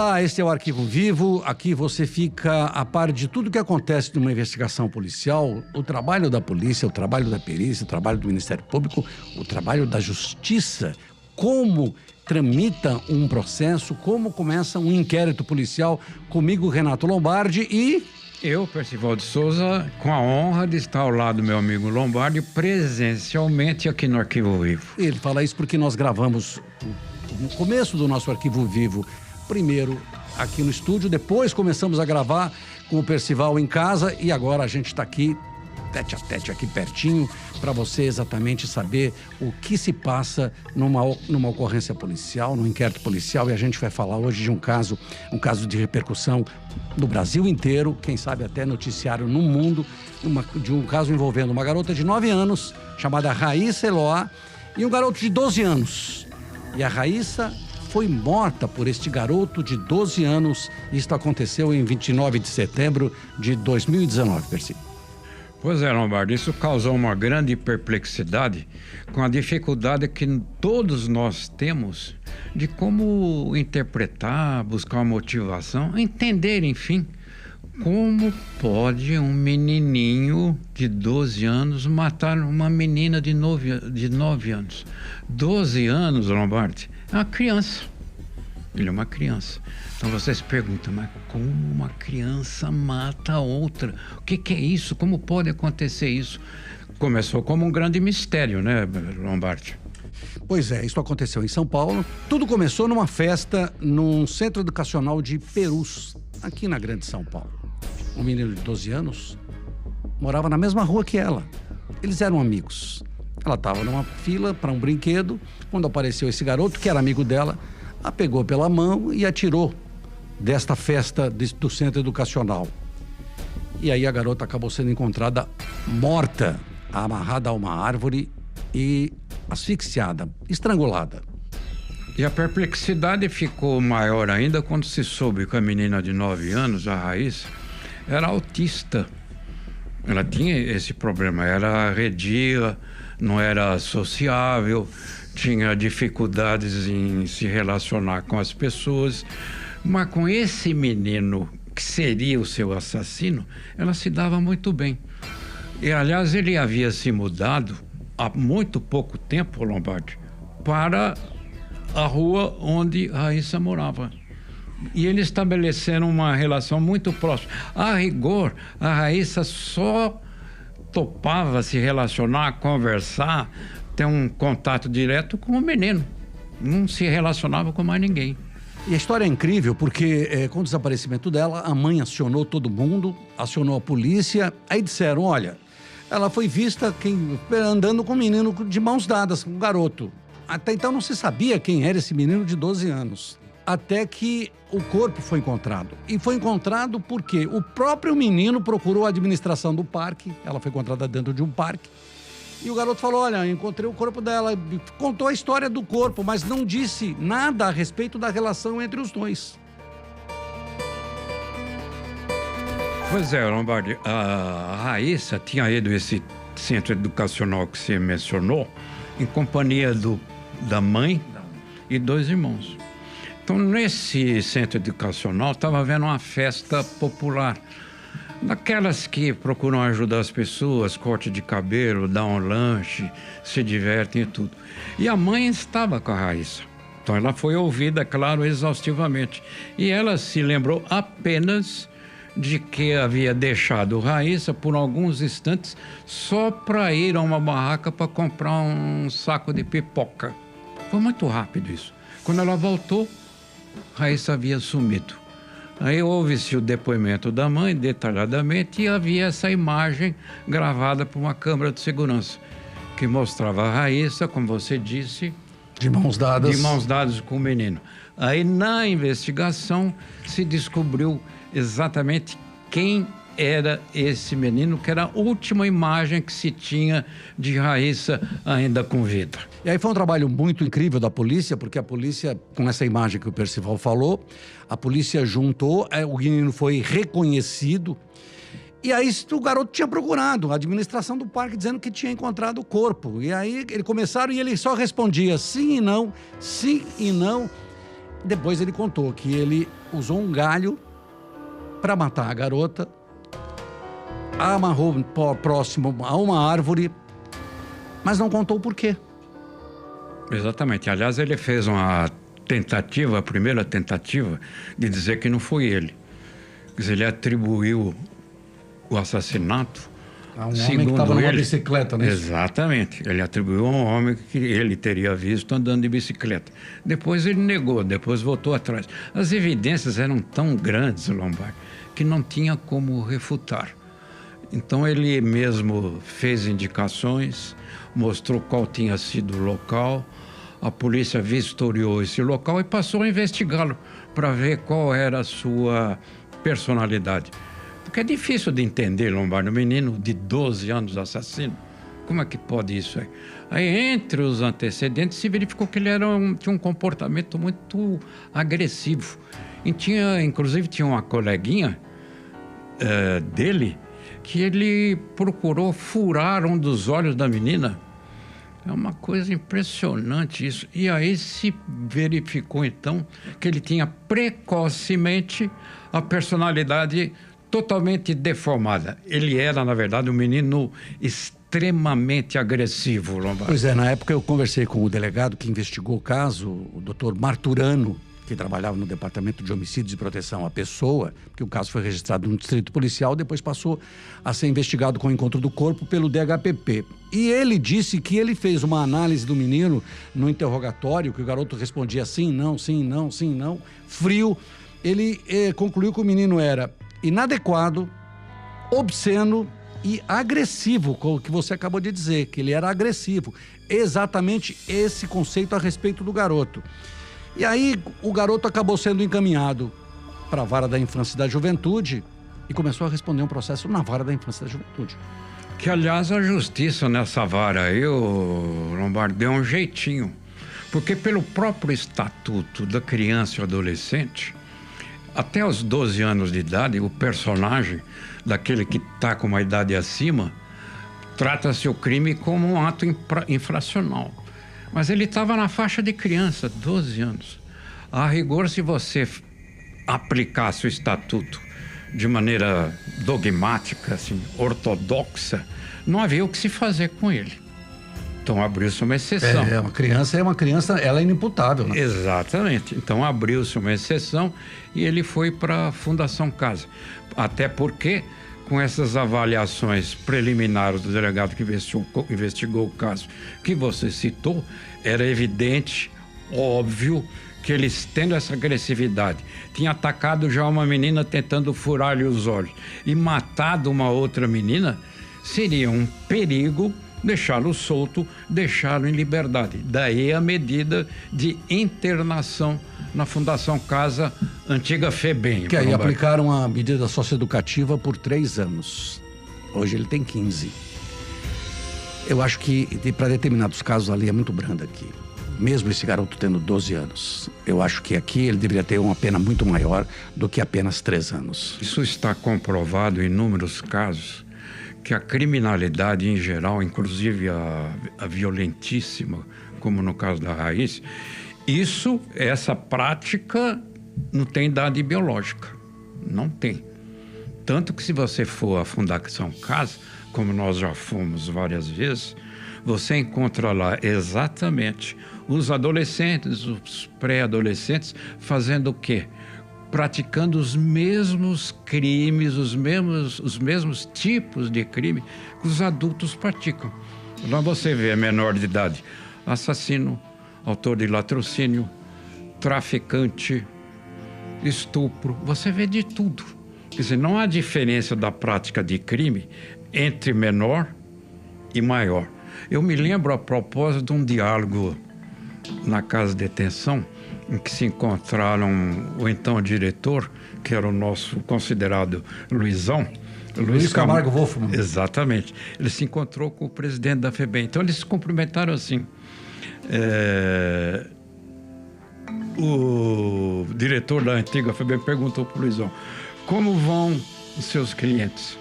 Olá, este é o Arquivo Vivo. Aqui você fica a par de tudo que acontece numa investigação policial, o trabalho da polícia, o trabalho da perícia, o trabalho do Ministério Público, o trabalho da Justiça, como tramita um processo, como começa um inquérito policial. Comigo, Renato Lombardi e... Eu, Percival de Souza, com a honra de estar ao lado do meu amigo Lombardi, presencialmente aqui no Arquivo Vivo. Ele fala isso porque nós gravamos no começo do nosso Arquivo Vivo, primeiro aqui no estúdio, depois começamos a gravar com o Percival em casa e agora a gente está aqui, tete a tete, aqui pertinho, para você exatamente saber o que se passa numa ocorrência policial, num inquérito policial. E a gente vai falar hoje de um caso de repercussão no Brasil inteiro, quem sabe até noticiário no mundo, de um caso envolvendo uma garota de 9 anos, chamada Raíssa Eloá, e um garoto de 12 anos. E a Raíssa foi morta por este garoto de 12 anos. Isto aconteceu em 29 de setembro de 2019, Percy. Pois é, Lombardi, isso causou uma grande perplexidade com a dificuldade que todos nós temos de como interpretar, buscar uma motivação, entender, enfim, como pode um menininho de 12 anos matar uma menina de 9 anos. 12 anos, Lombardi, é uma criança. Ele é uma criança. Então você se pergunta, mas como uma criança mata a outra? O que é isso? Como pode acontecer isso? Começou como um grande mistério, né, Lombardi? Pois é, isso aconteceu em São Paulo. Tudo começou numa festa num centro educacional de Perus, aqui na Grande São Paulo. Um menino de 12 anos morava na mesma rua que ela. Eles eram amigos. Ela estava numa fila para um brinquedo, quando apareceu esse garoto, que era amigo dela, a pegou pela mão e atirou desta festa do centro educacional. E aí a garota acabou sendo encontrada morta, amarrada a uma árvore e asfixiada, estrangulada. E a perplexidade ficou maior ainda quando se soube que a menina de 9 anos, a Raíssa, era autista. Ela tinha esse problema, era arredia, não era sociável, tinha dificuldades em se relacionar com as pessoas, mas com esse menino, que seria o seu assassino, ela se dava muito bem. E, aliás, ele havia se mudado há muito pouco tempo, Lombardi, para a rua onde Raíssa morava. E eles estabeleceram uma relação muito próxima. A rigor, a Raíssa só topava se relacionar, conversar, ter um contato direto com o menino. Não se relacionava com mais ninguém. E a história é incrível porque com o desaparecimento dela, a mãe acionou todo mundo, acionou a polícia. Aí disseram, olha, ela foi vista andando com um menino de mãos dadas, um garoto. Até então não se sabia quem era esse menino de 12 anos. Até que o corpo foi encontrado. E foi encontrado porque o próprio menino procurou a administração do parque. Ela foi encontrada dentro de um parque. E o garoto falou, olha, encontrei o corpo dela. Contou a história do corpo, mas não disse nada a respeito da relação entre os dois. Pois é, Lombardi, a Raíssa tinha ido a esse centro educacional que você mencionou em companhia da mãe e 2 irmãos. Então, nesse centro educacional, estava havendo uma festa popular, daquelas que procuram ajudar as pessoas, corte de cabelo, dar um lanche, se divertem e tudo. E a mãe estava com a Raíssa. Então, ela foi ouvida, claro, exaustivamente. E ela se lembrou apenas de que havia deixado Raíssa por alguns instantes só para ir a uma barraca para comprar um saco de pipoca. Foi muito rápido isso. Quando ela voltou, Raíssa havia sumido. Aí houve-se o depoimento da mãe, detalhadamente, e havia essa imagem gravada por uma câmera de segurança, que mostrava a Raíssa, como você disse... De mãos dadas. De mãos dadas com o menino. Aí, na investigação, se descobriu exatamente quem era esse menino, que era a última imagem que se tinha de Raíssa ainda com vida. E aí foi um trabalho muito incrível da polícia, porque a polícia, com essa imagem que o Percival falou, a polícia juntou, o menino foi reconhecido, e aí o garoto tinha procurado a administração do parque dizendo que tinha encontrado o corpo. E aí eles começaram e ele só respondia sim e não, Depois ele contou que ele usou um galho para matar a garota, amarrou próximo a uma árvore, mas não contou o porquê. Exatamente. Aliás, ele fez uma tentativa, a primeira tentativa, de dizer que não foi ele. Quer dizer, ele atribuiu o assassinato a um homem que estava numa bicicleta, né? Exatamente. Ele atribuiu a um homem que ele teria visto andando de bicicleta. Depois ele negou, depois voltou atrás. As evidências eram tão grandes, Lombardi, que não tinha como refutar. Então ele mesmo fez indicações, mostrou qual tinha sido o local, a polícia vistoriou esse local e passou a investigá-lo para ver qual era a sua personalidade. Porque é difícil de entender, Lombardi, um menino de 12 anos assassino. Como é que pode isso aí? Aí, entre os antecedentes, se verificou que ele tinha um comportamento muito agressivo. E inclusive, tinha uma coleguinha dele que ele procurou furar um dos olhos da menina. É uma coisa impressionante isso. E aí se verificou, então, que ele tinha precocemente a personalidade totalmente deformada. Ele era, na verdade, um menino extremamente agressivo, Lombardi. Pois é, na época eu conversei com o delegado que investigou o caso, o doutor Marturano, que trabalhava no Departamento de Homicídios e Proteção à Pessoa, que o caso foi registrado no Distrito Policial, depois passou a ser investigado com o encontro do corpo pelo DHPP. E ele disse que ele fez uma análise do menino no interrogatório, que o garoto respondia sim, não, sim, não, sim, não, frio. Ele concluiu que o menino era inadequado, obsceno e agressivo, com o que você acabou de dizer, que ele era agressivo. Exatamente esse conceito a respeito do garoto. E aí o garoto acabou sendo encaminhado para a Vara da Infância e da Juventude e começou a responder um processo na Vara da Infância e da Juventude. Que, aliás, a justiça nessa vara aí, o Lombardi, deu um jeitinho. Porque pelo próprio Estatuto da Criança e Adolescente, até os 12 anos de idade, o personagem daquele que está com uma idade acima, trata-se o crime como um ato infracional. Mas ele estava na faixa de criança, 12 anos. A rigor, se você aplicasse o estatuto de maneira dogmática, assim, ortodoxa, não havia o que se fazer com ele. Então abriu-se uma exceção. Uma criança, ela é inimputável, né? Exatamente. Então abriu-se uma exceção e ele foi para a Fundação Casa. Até porque, com essas avaliações preliminares do delegado que investigou o caso que você citou, era evidente, óbvio, que eles, tendo essa agressividade, tinha atacado já uma menina tentando furar-lhe os olhos e matado uma outra menina, seria um perigo deixá-lo solto, deixá-lo em liberdade. Daí a medida de internação na Fundação Casa, antiga FEBEM. Que aí aplicaram a medida socioeducativa por 3 anos. Hoje ele tem 15. Eu acho que para determinados casos a lei é muito branda aqui. Mesmo esse garoto tendo 12 anos. Eu acho que aqui ele deveria ter uma pena muito maior do que apenas 3 anos. Isso está comprovado em inúmeros casos, que a criminalidade em geral, inclusive a violentíssima, como no caso da Raiz, essa prática não tem idade biológica. Não tem. Tanto que se você for à Fundação Casa, como nós já fomos várias vezes, você encontra lá exatamente os adolescentes, os pré-adolescentes, fazendo o quê? Praticando os mesmos crimes, os mesmos tipos de crime que os adultos praticam. Lá você vê menor de idade, assassino, autor de latrocínio, traficante, estupro, você vê de tudo. Quer dizer, não há diferença da prática de crime entre menor e maior. Eu me lembro a propósito de um diálogo na casa de detenção, em que se encontraram o então diretor, que era o nosso considerado Luizão. Luiz Camargo Wolfmann. Exatamente. Ele se encontrou com o presidente da FEBEM. Então, eles se cumprimentaram assim. O diretor da antiga FEBEM perguntou para o Luizão: como vão os seus clientes?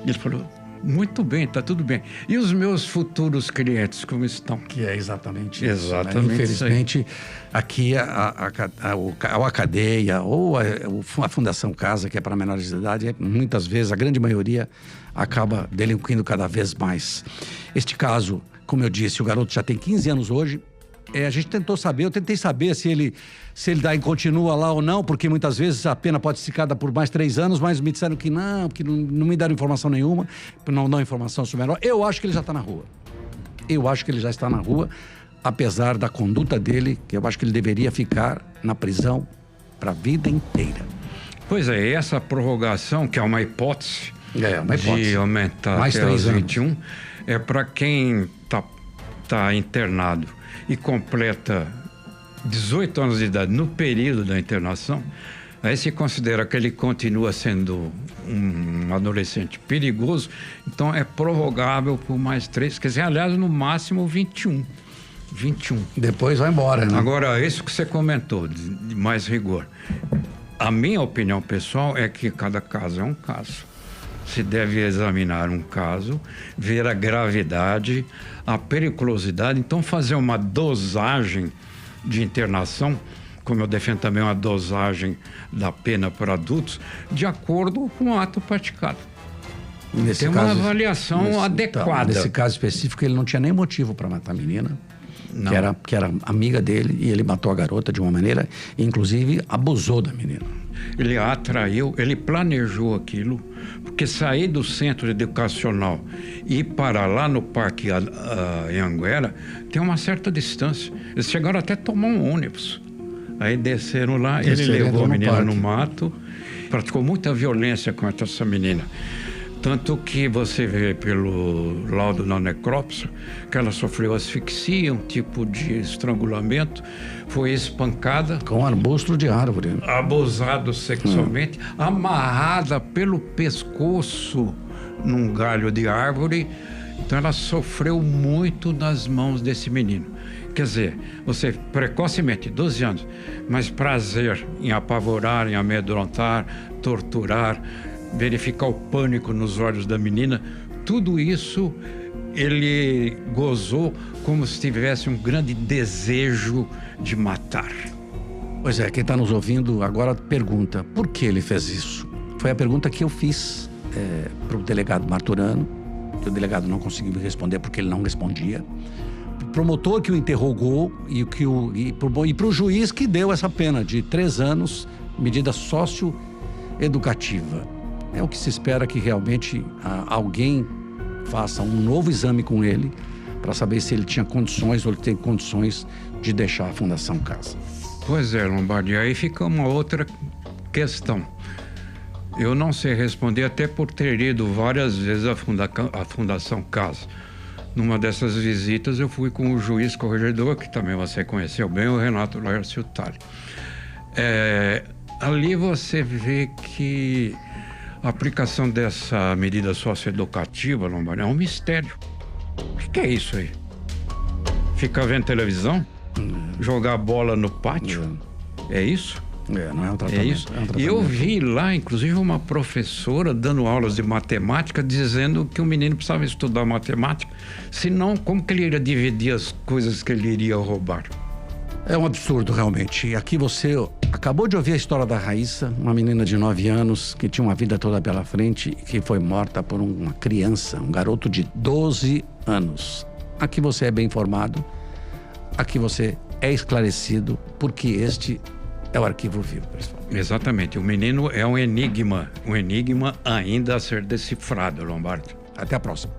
Ele falou: Muito bem, está tudo bem. E os meus futuros clientes, como estão? Que é exatamente isso. Exatamente. Né? Infelizmente, aqui a cadeia ou a Fundação Casa, que é para menores de idade, muitas vezes, a grande maioria, acaba delinquindo cada vez mais. Este caso, como eu disse, o garoto já tem 15 anos hoje. A gente eu tentei saber se ele continua lá ou não, porque muitas vezes a pena pode ser ficada por mais 3 anos, mas me disseram que não me deram informação nenhuma, não dão informação sobre o menor. Eu acho que ele já está na rua. Eu acho que ele já está na rua, apesar da conduta dele, que eu acho que ele deveria ficar na prisão para a vida inteira. Pois é, essa prorrogação, que é uma hipótese, uma hipótese. De aumentar mais até 3 os anos. 21, é para quem tá internado e completa 18 anos de idade no período da internação, aí se considera que ele continua sendo um adolescente perigoso, então é prorrogável por mais 3, quer dizer, aliás, no máximo 21. Depois vai embora, né? Agora, isso que você comentou, de mais rigor. A minha opinião pessoal é que cada caso é um caso. Se deve examinar um caso, ver a gravidade, a periculosidade, então fazer uma dosagem de internação, como eu defendo também uma dosagem da pena para adultos, de acordo com o ato praticado. Tem uma avaliação adequada. Nesse caso específico, ele não tinha nem motivo para matar a menina, que era amiga dele, e ele matou a garota de uma maneira, inclusive abusou da menina. Ele a atraiu, ele planejou aquilo, porque sair do centro educacional e ir para lá no Parque Anhanguera tem uma certa distância. Eles chegaram até a tomar um ônibus. Aí desceram lá, ele levou a menina no mato, praticou muita violência contra essa menina. Tanto que você vê pelo laudo da necrópsia que ela sofreu asfixia, um tipo de estrangulamento, foi espancada. Com um arbusto de árvore. Abusado sexualmente, amarrada pelo pescoço num galho de árvore. Então ela sofreu muito nas mãos desse menino. Quer dizer, você precocemente, 12 anos, mas prazer em apavorar, em amedrontar, torturar, verificar o pânico nos olhos da menina, tudo isso ele gozou como se tivesse um grande desejo de matar. Pois é, quem está nos ouvindo agora pergunta, por que ele fez isso? Foi a pergunta que eu fiz para o delegado Marturano, que o delegado não conseguiu me responder porque ele não respondia. O promotor que o interrogou e para o juiz que deu essa pena de 3 anos, medida socioeducativa. É o que se espera, que realmente alguém faça um novo exame com ele para saber se ele tinha condições ou ele tem condições de deixar a Fundação Casa. Pois é, Lombardi, aí fica uma outra questão. Eu não sei responder, até por ter ido várias vezes à Fundação Casa. Numa dessas visitas eu fui com o juiz corregedor, que também você conheceu bem, o Renato Laércio Tali. Ali você vê que a aplicação dessa medida socioeducativa, Lombardi, é um mistério. O que é isso aí? Ficar vendo televisão? Jogar bola no pátio? É isso? Não é um tratamento. É isso. E eu vi lá, inclusive, uma professora dando aulas de matemática, dizendo que o menino precisava estudar matemática, senão como que ele iria dividir as coisas que ele iria roubar? É um absurdo, realmente. Aqui você acabou de ouvir a história da Raíssa, uma menina de 9 anos que tinha uma vida toda pela frente e que foi morta por uma criança, um garoto de 12 anos. Aqui você é bem informado, aqui você é esclarecido, porque este é o Arquivo Vivo, pessoal. Exatamente. O menino é um enigma ainda a ser decifrado, Lombardi. Até a próxima.